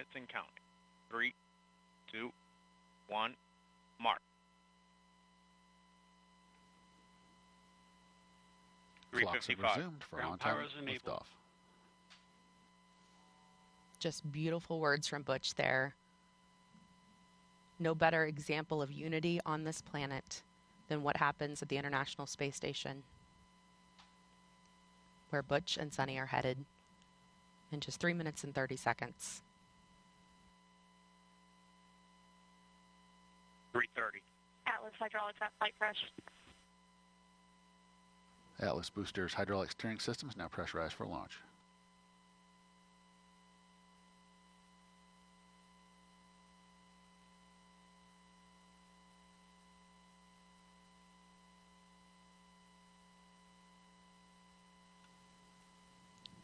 minutes and counting. 3, 2, 1, mark. 3:55. Resumed for on-time liftoff. Just beautiful words from Butch there. No better example of unity on this planet than what happens at the International Space Station, where Butch and Suni are headed in just 3 minutes and 30 seconds. 3:30. Atlas hydraulics at flight press. Atlas boosters hydraulic steering systems now pressurized for launch.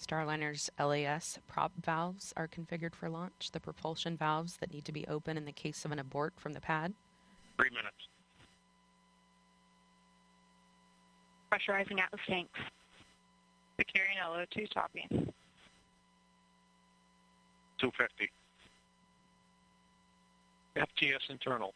Starliner's LAS prop valves are configured for launch, the propulsion valves that need to be open in the case of an abort from the pad. 3 minutes. Pressurizing Atlas tanks. Securing LO2 topping. 250. FTS internal.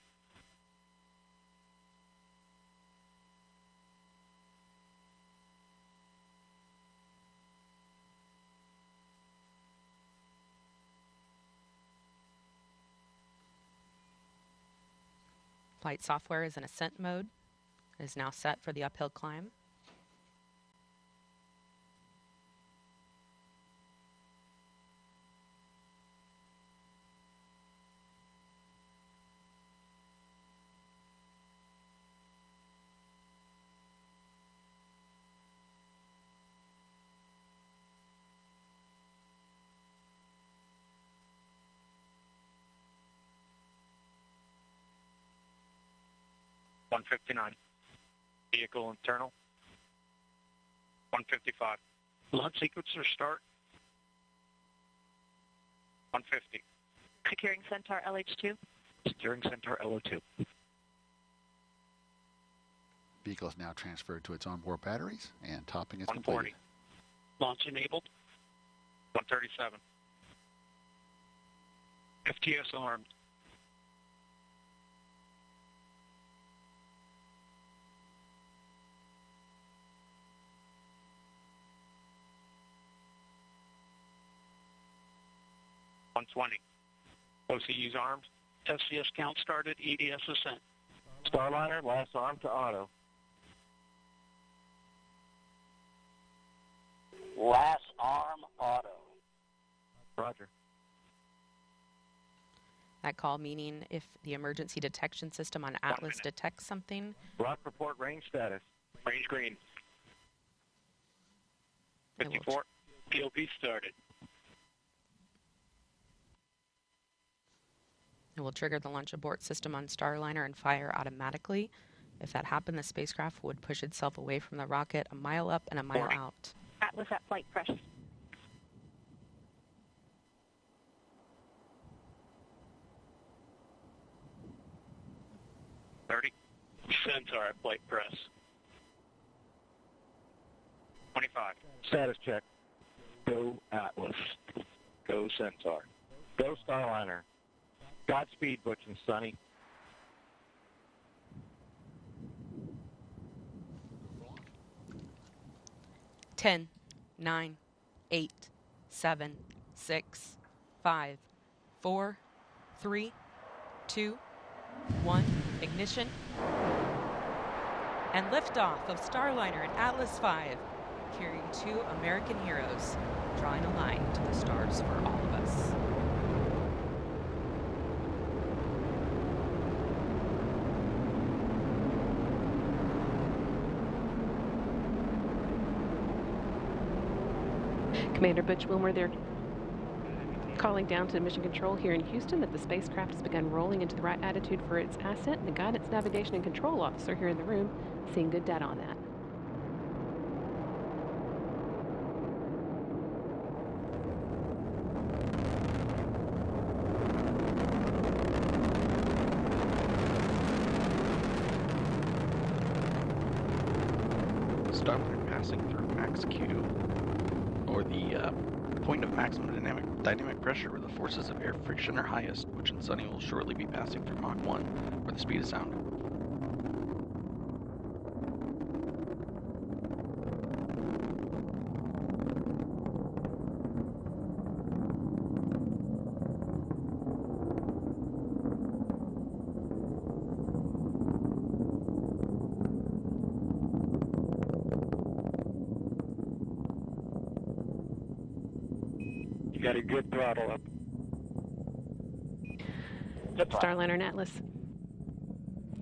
Flight software is in ascent mode. It is now set for the uphill climb. $159. Vehicle internal. 155. Launch sequencer start. 150. Securing Centaur LH2. Securing Centaur LO2. Vehicle is now transferred to its onboard batteries, and topping is 140. completed. Launch enabled. 137. FTS armed. 120. OCU's armed. SCS count started. EDS ascent. Starliner, last arm to auto. Last arm auto. Roger. That call meaning if the emergency detection system on Atlas detects something. Rock report range status. Range green. 54. POP started. It will trigger the launch abort system on Starliner and fire automatically. If that happened, the spacecraft would push itself away from the rocket a mile up and a mile out. Atlas at flight press. 30. Centaur at flight press. 25. Status check. Go Atlas. Go Centaur. Go Starliner. Godspeed, Butch and Suni. Ten, 9, 8, 7, 6, 5, 4, 3, 2, 1. Ignition. And liftoff of Starliner and Atlas V, carrying 2 American heroes, drawing a line to the stars for all of us. Commander Butch Wilmore, they're calling down to Mission Control here in Houston that the spacecraft has begun rolling into the right attitude for its ascent, and the Guidance, Navigation, and Control Officer here in the room seeing good data on that. Starliner passing through max Q, or the point of maximum dynamic pressure where the forces of air friction are highest. Butch and Suni will shortly be passing through Mach 1, where the speed of sound. Got a good throttle up. Starliner and Atlas.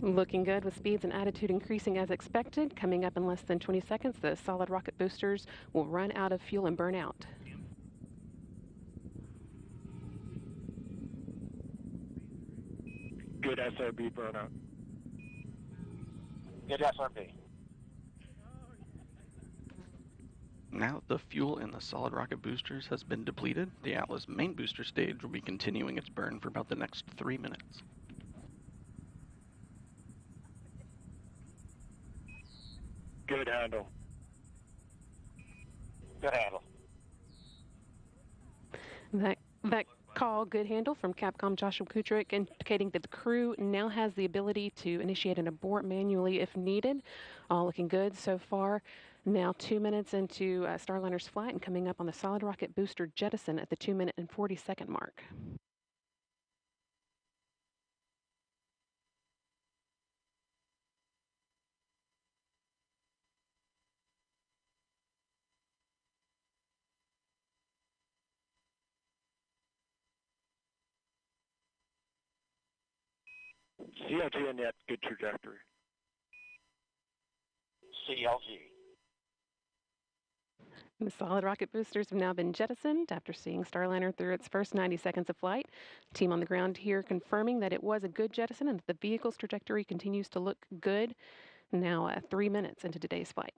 Looking good with speeds and attitude increasing as expected. Coming up in less than 20 seconds, the solid rocket boosters will run out of fuel and burn out. Good SRB burnout. Good SRB. Now that the fuel in the solid rocket boosters has been depleted, the Atlas main booster stage will be continuing its burn for about the next 3 minutes. Good handle. Good handle. That call, good handle, from Capcom Joshua Kutrick, indicating that the crew now has the ability to initiate an abort manually if needed. All looking good so far. Now 2 minutes into Starliner's flight and coming up on the solid rocket booster jettison at the 2 minute and 40-second mark. CLG and net, good trajectory. CLG. The solid rocket boosters have now been jettisoned after seeing Starliner through its first 90 seconds of flight. Team on the ground here confirming that it was a good jettison and that the vehicle's trajectory continues to look good. Now 3 minutes into today's flight.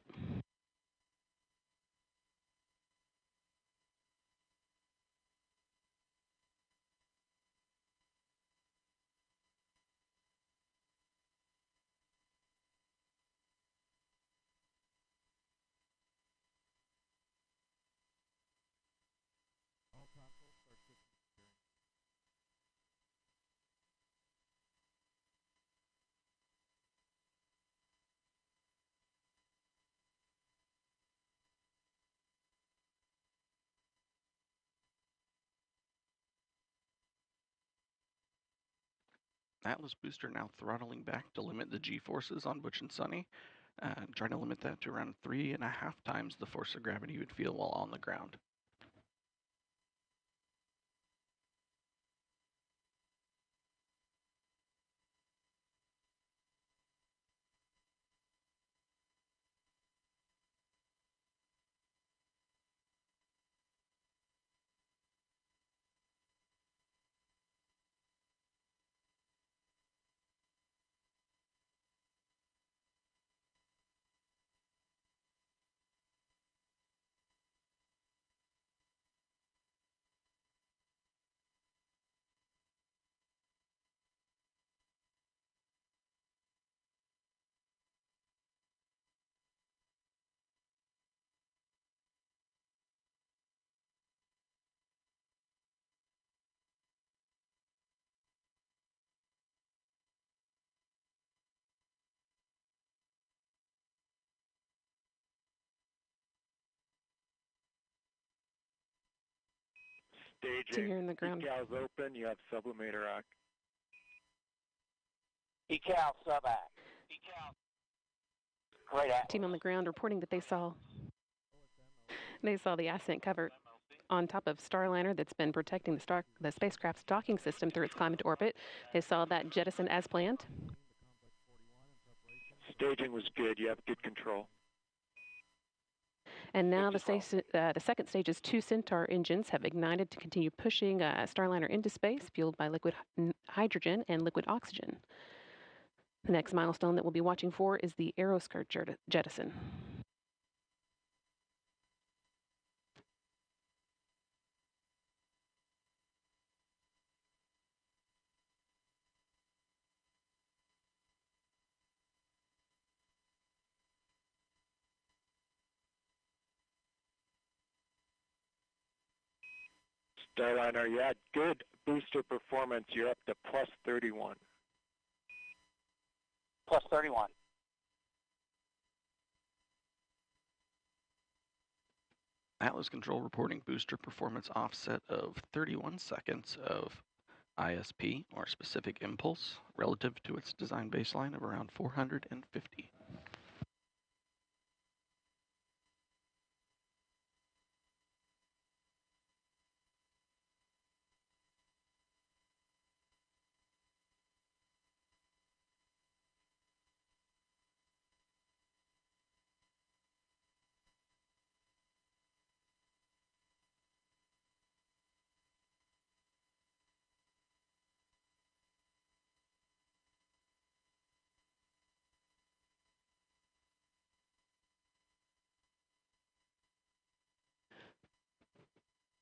Atlas booster now throttling back to limit the G-forces on Butch and Suni, trying to limit that to around 3.5 times the force of gravity you would feel while on the ground. Staging. Here in the ground. Decals open, you have sublimator act. Decal sub-act. Decal. Great Atlas. Team on the ground reporting that they saw the ascent cover on top of Starliner that's been protecting the spacecraft's docking system through its climb into orbit. They saw that jettison as planned. Staging was good. You have good control. And now the second stage's 2 Centaur engines have ignited to continue pushing Starliner into space, fueled by liquid hydrogen and liquid oxygen. The next milestone that we'll be watching for is the aeroskirt jettison. Starliner, you had good booster performance. You're up to plus 31. Plus 31. Atlas Control reporting booster performance offset of 31 seconds of ISP, or specific impulse, relative to its design baseline of around 450.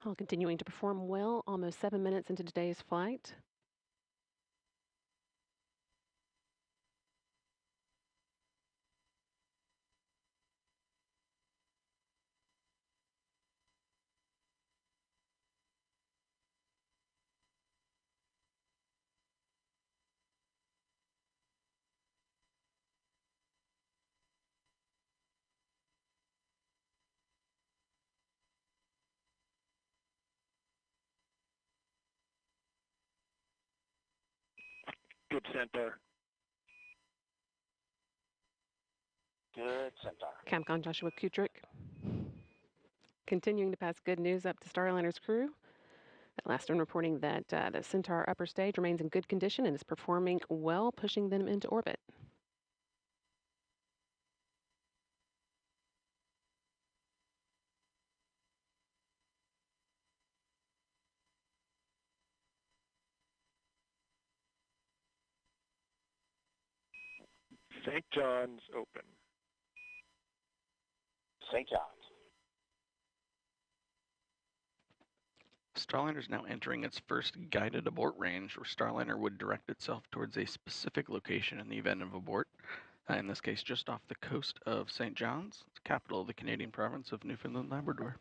All continuing to perform well, almost 7 minutes into today's flight. Good centaur. Good centaur. Capcom Joshua Kutrick continuing to pass good news up to Starliner's crew. That last one reporting that the Centaur upper stage remains in good condition and is performing well, pushing them into orbit. St. John's open. St. John's. Starliner is now entering its first guided abort range, where Starliner would direct itself towards a specific location in the event of abort. In this case, just off the coast of St. John's, the capital of the Canadian province of Newfoundland Labrador.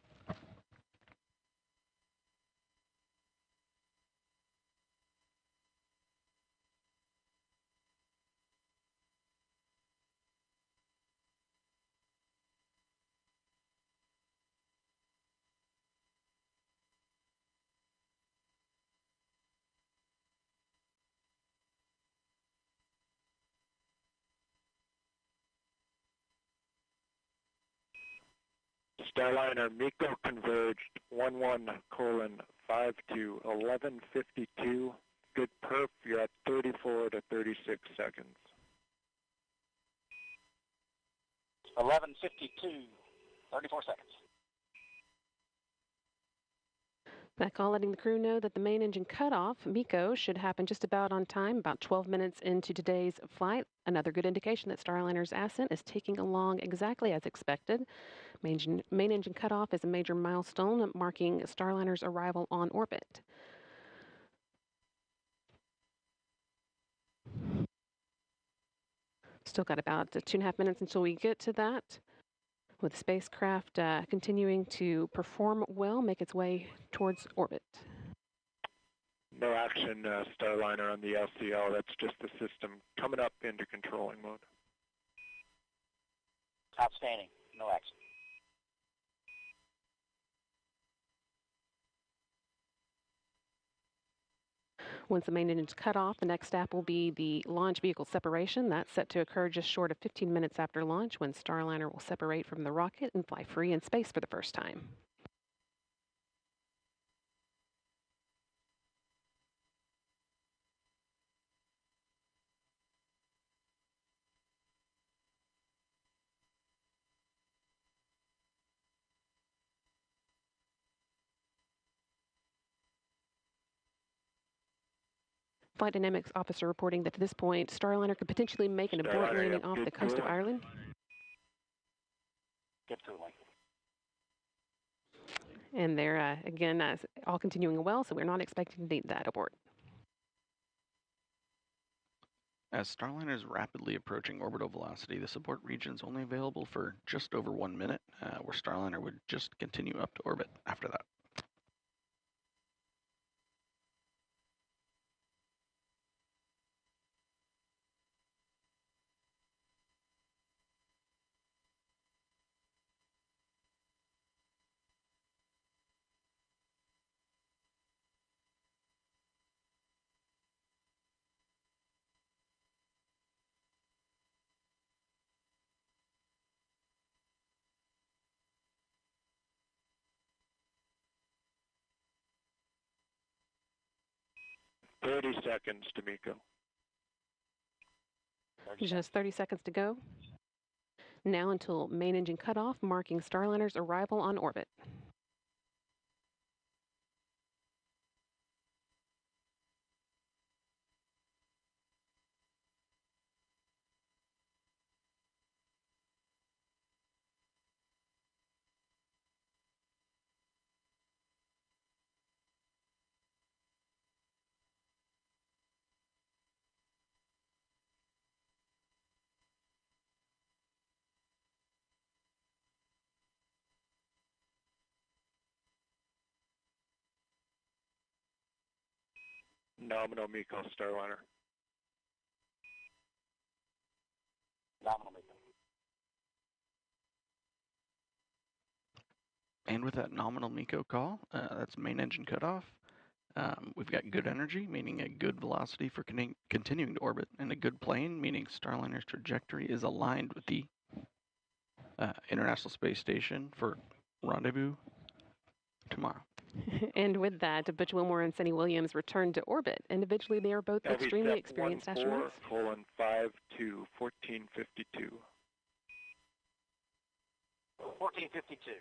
Starliner, MECO converged 11:5 to 11:52. Good perf, you're at 34 to 36 seconds. 11:52. 34 seconds. That call letting the crew know that the main engine cutoff, MECO, should happen just about on time, about 12 minutes into today's flight. Another good indication that Starliner's ascent is taking along exactly as expected. Main engine cutoff is a major milestone marking Starliner's arrival on orbit. Still got about 2.5 minutes until we get to that. With the spacecraft continuing to perform well, make its way towards orbit. No action, Starliner, on the LCL. That's just the system coming up into controlling mode. Outstanding. No action. Once the main engine is cut off, the next step will be the launch vehicle separation. That's set to occur just short of 15 minutes after launch, when Starliner will separate from the rocket and fly free in space for the first time. Flight Dynamics officer reporting that at this point, Starliner could potentially make an abort landing off the coast of Ireland. Good cooling. And they're, again, all continuing well, so we're not expecting to need that abort. As Starliner is rapidly approaching orbital velocity, the abort region is only available for just over 1 minute, where Starliner would just continue up to orbit after that. 30 seconds to Miko. Just 30 seconds to go. Now until main engine cutoff, marking Starliner's arrival on orbit. Nominal Miko Starliner. Nominal Miko. And with that nominal MECO call, that's main engine cutoff. We've got good energy, meaning a good velocity for continuing to orbit, and a good plane, meaning Starliner's trajectory is aligned with the International Space Station for rendezvous tomorrow. And with that, Butch Wilmore and Suni Williams return to orbit. Individually, they are both extremely experienced astronauts. 14:52, 14:52. 14:52.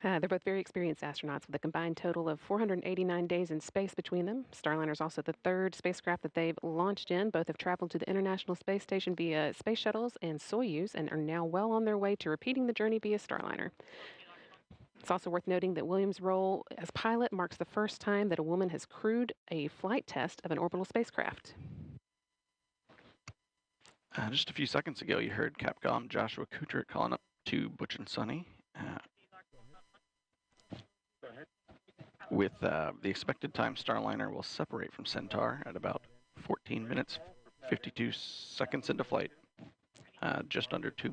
They're both very experienced astronauts with a combined total of 489 days in space between them. Starliner is also the third spacecraft that they've launched in. Both have traveled to the International Space Station via space shuttles and Soyuz and are now well on their way to repeating the journey via Starliner. It's also worth noting that Williams' role as pilot marks the first time that a woman has crewed a flight test of an orbital spacecraft. Just a few seconds ago, you heard Capcom Joshua Kuchert calling up to Butch and Suni. With the expected time, Starliner will separate from Centaur at about 14 minutes, 52 seconds into flight, just under 2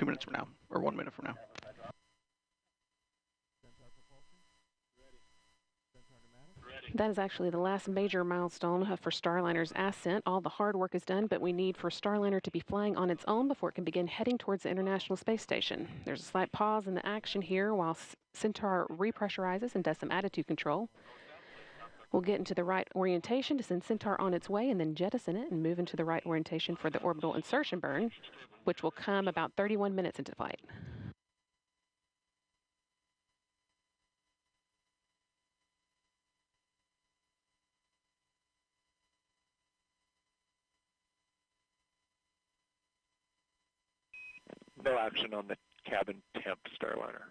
minutes from now, or 1 minute from now. That is actually the last major milestone for Starliner's ascent. All the hard work is done, but we need for Starliner to be flying on its own before it can begin heading towards the International Space Station. There's a slight pause in the action here while Centaur repressurizes and does some attitude control. We'll get into the right orientation to send Centaur on its way and then jettison it and move into the right orientation for the orbital insertion burn, which will come about 31 minutes into flight. No action on the cabin temp Starliner.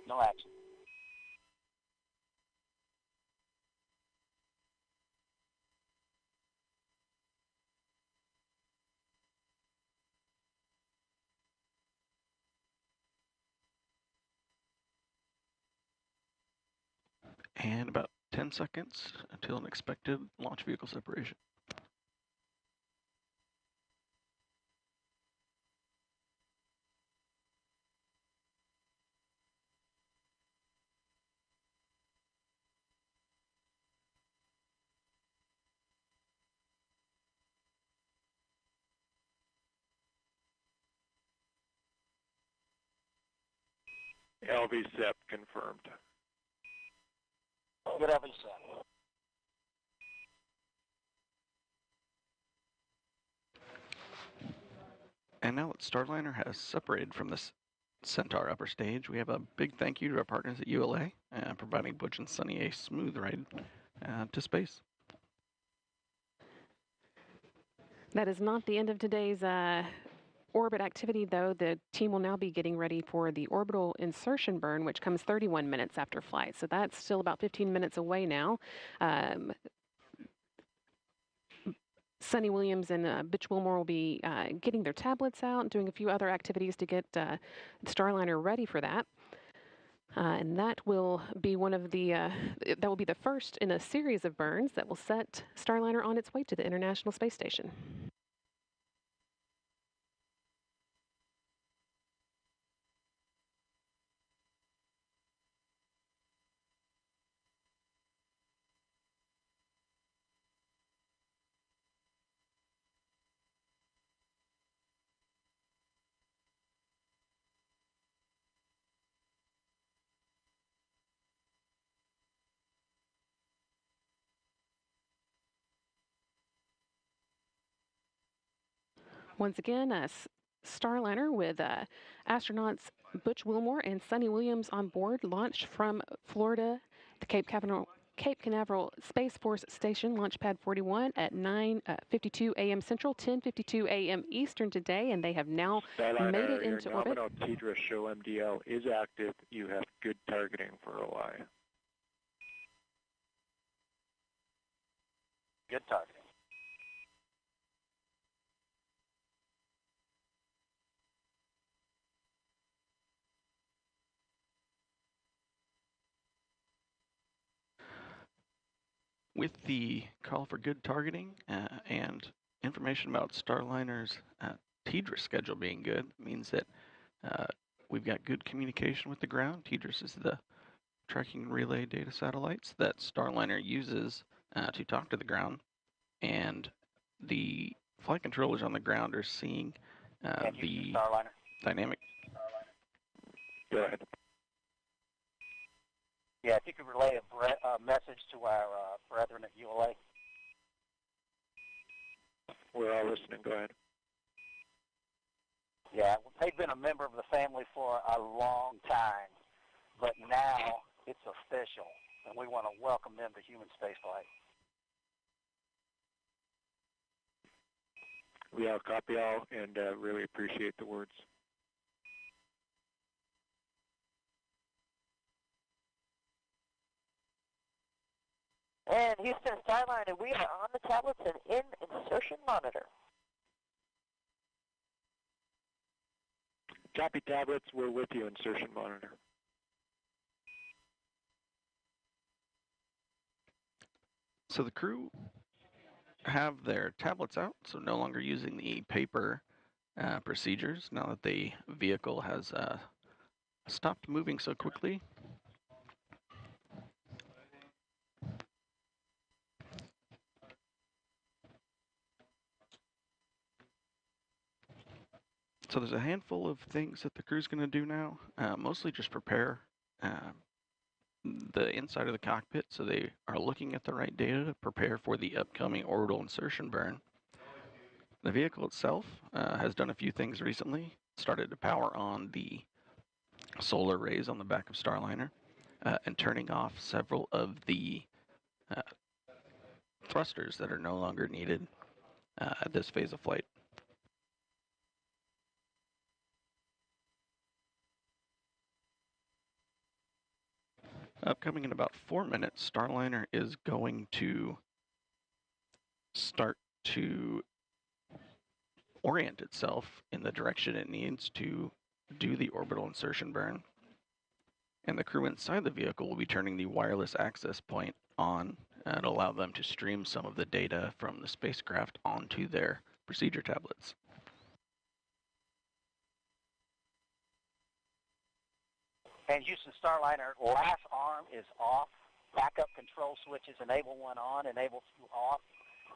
No action. And about 10 seconds until an expected launch vehicle separation. LV SEP confirmed. Good LV set. And now that Starliner has separated from this Centaur upper stage, we have a big thank you to our partners at ULA, providing Butch and Suni a smooth ride to space. That is not the end of today's orbit activity, though. The team will now be getting ready for the orbital insertion burn, which comes 31 minutes after flight. So that's still about 15 minutes away now. Suni Williams and Butch Wilmore will be getting their tablets out and doing a few other activities to get Starliner ready for that. And that will be that will be the first in a series of burns that will set Starliner on its way to the International Space Station. Once again, Starliner with astronauts Butch Wilmore and Suni Williams on board launched from Florida, the Cape Canaveral Space Force Station, Launch Pad 41 at 9:52 a.m. Central, 10:52 a.m. Eastern today, and they have now made it into orbit. Your nominal TDRS show MDL is active. You have good targeting for OI. Good targeting. With the call for good targeting and information about Starliner's TDRS schedule being good, means that we've got good communication with the ground. TDRS is the tracking relay data satellites that Starliner uses to talk to the ground, and the flight controllers on the ground are seeing the Starliner. dynamic. Go ahead. Yeah, if you could relay a message to our brethren at ULA. We're all listening. Go ahead. Yeah, they've been a member of the family for a long time, but now it's official, and we want to welcome them to human spaceflight. We all copy all and really appreciate the words. And Houston Starliner, we are on the tablets and in insertion monitor. Copy tablets, we're with you, insertion monitor. So the crew have their tablets out, so no longer using the paper procedures now that the vehicle has stopped moving so quickly. So there's a handful of things that the crew's going to do now, mostly just prepare the inside of the cockpit so they are looking at the right data to prepare for the upcoming orbital insertion burn. The vehicle itself has done a few things recently. Started to power on the solar arrays on the back of Starliner and turning off several of the thrusters that are no longer needed at this phase of flight. Upcoming in about 4 minutes, Starliner is going to start to orient itself in the direction it needs to do the orbital insertion burn. And the crew inside the vehicle will be turning the wireless access point on and allow them to stream some of the data from the spacecraft onto their procedure tablets. And Houston Starliner, last arm is off. Backup control switches, enable 1 on, enable 2 off.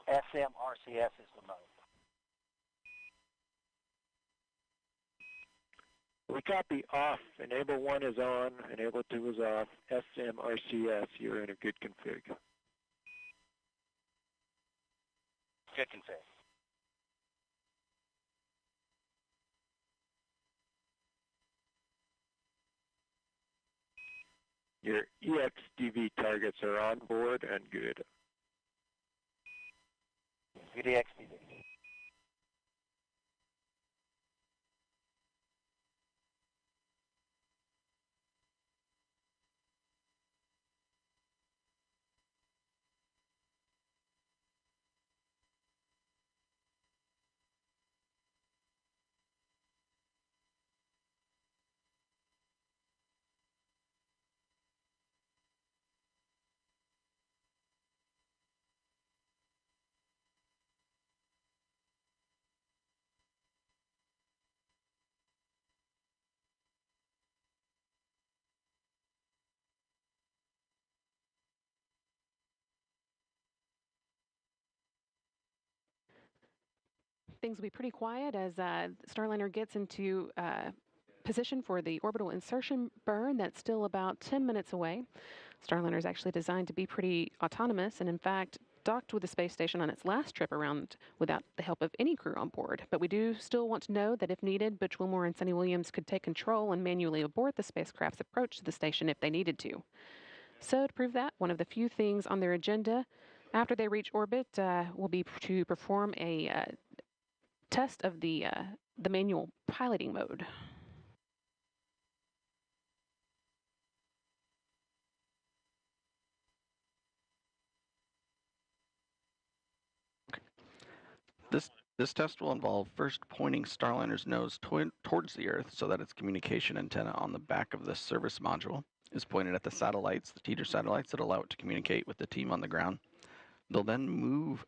SM RCS is the mode. We copy off. Enable 1 is on, enable 2 is off. SM RCS, you're in a good config. Good config. Your EXDV targets are on board and good. Good EXPD. Things will be pretty quiet as Starliner gets into position for the orbital insertion burn. That's still about 10 minutes away. Starliner is actually designed to be pretty autonomous, and in fact, docked with the space station on its last trip around without the help of any crew on board. But we do still want to know that if needed, Butch Wilmore and Suni Williams could take control and manually abort the spacecraft's approach to the station if they needed to. So to prove that, one of the few things on their agenda after they reach orbit will be to perform a test of the manual piloting mode. This test will involve first pointing Starliner's nose towards the Earth so that its communication antenna on the back of the service module is pointed at the satellites, the teeter satellites that allow it to communicate with the team on the ground. They'll then move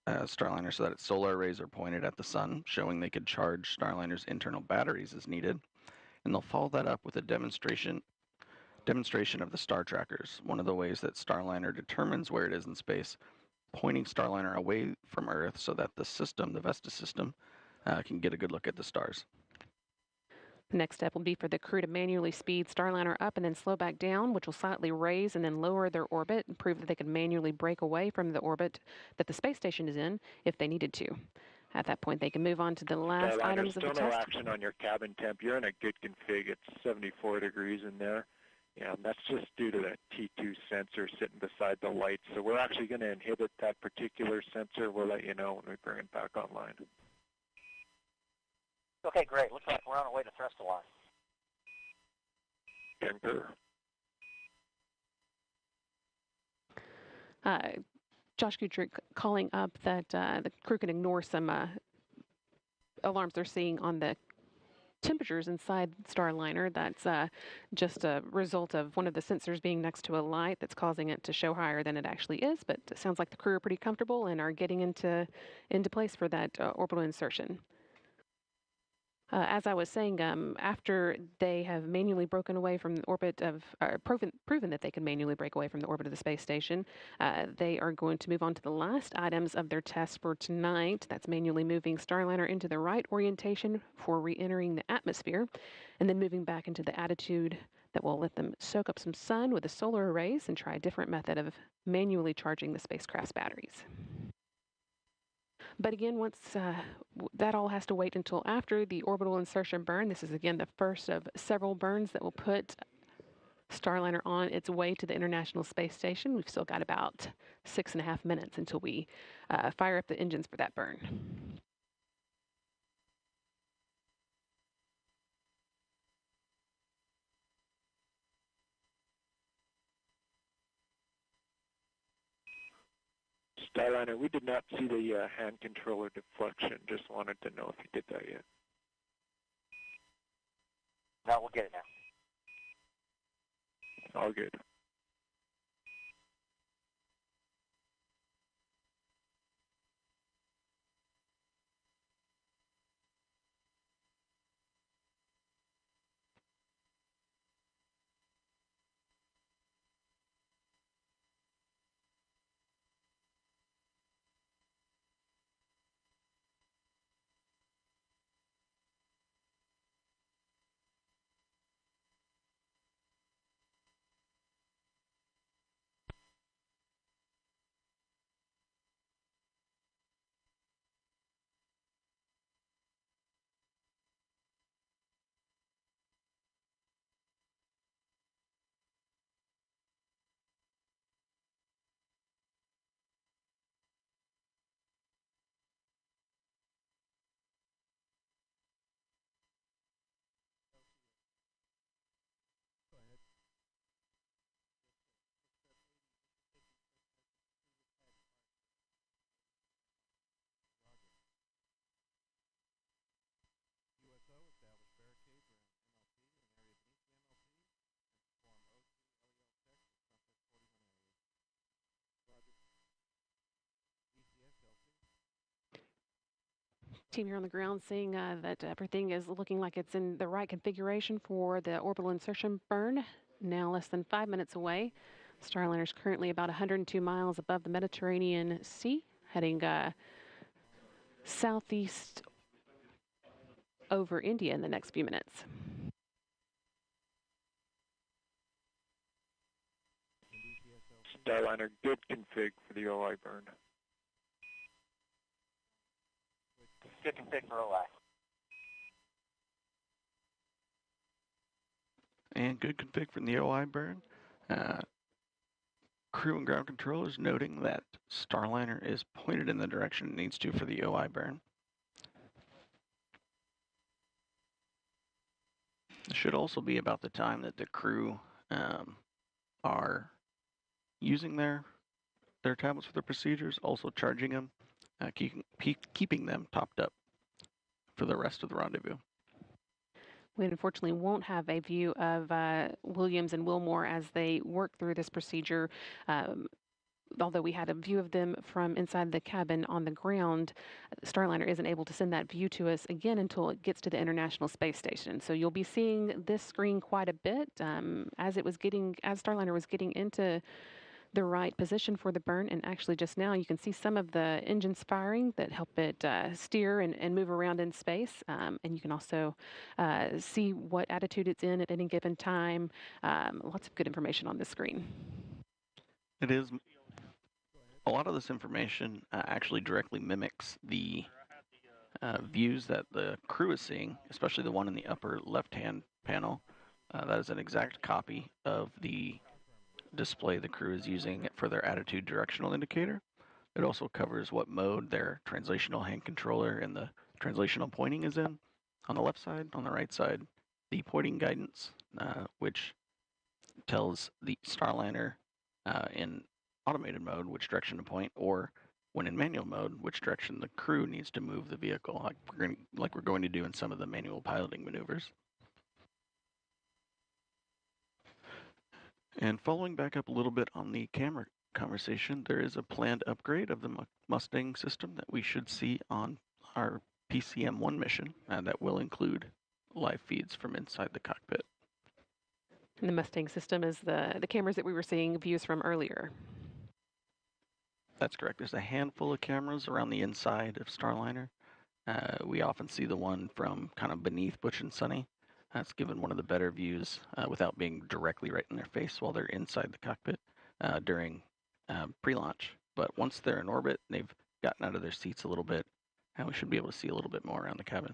Starliner so that its solar arrays are pointed at the sun, showing they could charge Starliner's internal batteries as needed. And they'll follow that up with a demonstration of the star trackers, one of the ways that Starliner determines where it is in space, pointing Starliner away from Earth so that the system, the Vesta system, can get a good look at the stars. The next step will be for the crew to manually speed Starliner up and then slow back down, which will slightly raise and then lower their orbit and prove that they can manually break away from the orbit that the space station is in if they needed to. At that point, they can move on to the last Starliner, items of the still no test. action on your cabin temp. You're in a good config. It's 74 degrees in there. Yeah, and that's just due to that T2 sensor sitting beside the light. So we're actually going to inhibit that particular sensor. We'll let you know when we bring it back online. Okay, great. Looks like we're on our way to thrust alarm. Josh Kutrick calling up that the crew can ignore some alarms they're seeing on the temperatures inside Starliner. That's just a result of one of the sensors being next to a light that's causing it to show higher than it actually is. But it sounds like the crew are pretty comfortable and are getting into place for that orbital insertion. As I was saying, after they have manually broken away from the orbit of, proven that they can manually break away from the orbit of the space station, they are going to move on to the last items of their test for tonight. That's manually moving Starliner into the right orientation for re-entering the atmosphere, and then moving back into the attitude that will let them soak up some sun with the solar arrays and try a different method of manually charging the spacecraft's batteries. But again, once that all has to wait until after the orbital insertion burn. This is, again, the first of several burns that will put Starliner on its way to the International Space Station. We've still got about 6.5 minutes until we fire up the engines for that burn. Starliner, we did not see the hand controller deflection. Just wanted to know if you did that yet. No, we'll get it now. All good. Team here on the ground seeing that everything is looking like it's in the right configuration for the orbital insertion burn. Now less than 5 minutes away. Starliner is currently about 102 miles above the Mediterranean Sea, heading southeast over India in the next few minutes. Starliner, good config for the OI burn. Good config for OI. And good config from the OI burn. Crew and ground controllers noting that Starliner is pointed in the direction it needs to for the OI burn. It should also be about the time that the crew are using their tablets for their procedures, also charging them, keeping them topped up for the rest of the rendezvous. We unfortunately won't have a view of Williams and Wilmore as they work through this procedure. Although we had a view of them from inside the cabin on the ground, Starliner isn't able to send that view to us again until it gets to the International Space Station. So you'll be seeing this screen quite a bit as Starliner was getting into the right position for the burn. And actually just now you can see some of the engines firing that help it steer and move around in space. And you can also see what attitude it's in at any given time. Lots of good information on this screen. It is. A lot of this information actually directly mimics the views that the crew is seeing, especially the one in the upper left-hand panel. That is an exact copy of the display the crew is using for their attitude directional indicator. It also covers what mode their translational hand controller and the translational pointing is in. On the left side, on the right side, the pointing guidance, which tells the Starliner in automated mode which direction to point, or when in manual mode, which direction the crew needs to move the vehicle, like we're going to do in some of the manual piloting maneuvers. And following back up a little bit on the camera conversation, there is a planned upgrade of the Mustang system that we should see on our PCM-1 mission that will include live feeds from inside the cockpit. And the Mustang system is the cameras that we were seeing views from earlier. That's correct. There's a handful of cameras around the inside of Starliner. We often see the one from kind of beneath Butch and Suni. That's given one of the better views without being directly right in their face while they're inside the cockpit during pre-launch. But once they're in orbit, they've gotten out of their seats a little bit, and we should be able to see a little bit more around the cabin.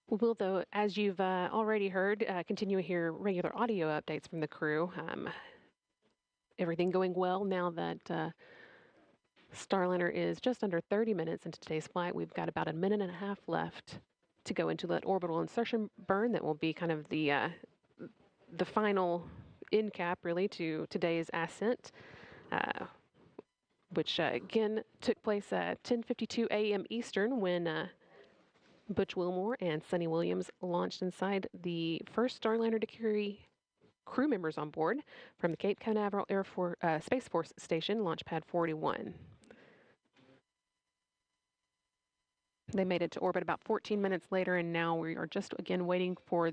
We will, though, as you've already heard, continue to hear regular audio updates from the crew. Everything going well now that Starliner is just under 30 minutes into today's flight. We've got about a minute and a half left to go into that orbital insertion burn. That will be kind of the final end cap, really, to today's ascent, which again took place at 10:52 a.m. Eastern when Butch Wilmore and Suni Williams launched inside the first Starliner to carry crew members on board from the Cape Canaveral Space Force Station, Launch Pad 41. They made it to orbit about 14 minutes later, and now we are just again waiting for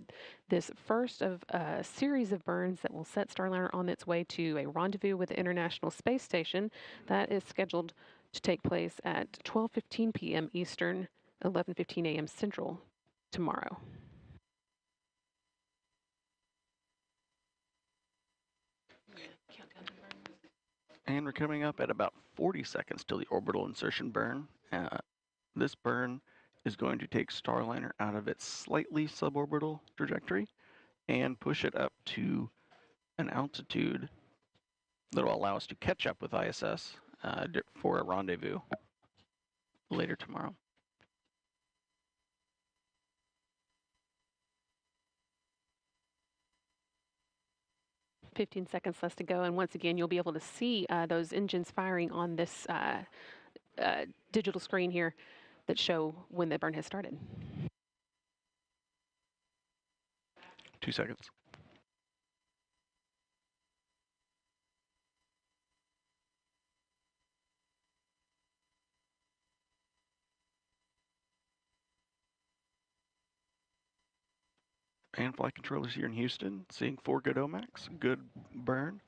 this first of a series of burns that will set Starliner on its way to a rendezvous with the International Space Station. That is scheduled to take place at 12:15 p.m. Eastern, 11:15 a.m. Central tomorrow. And we're coming up at about 40 seconds till the orbital insertion burn. This burn is going to take Starliner out of its slightly suborbital trajectory and push it up to an altitude that will allow us to catch up with ISS for a rendezvous later tomorrow. "15 seconds left to go, and once again you'll be able to see those engines firing on this digital screen here that show when the burn has started. 2 seconds. And flight controllers here in Houston, seeing 4 good OMACs, good burn.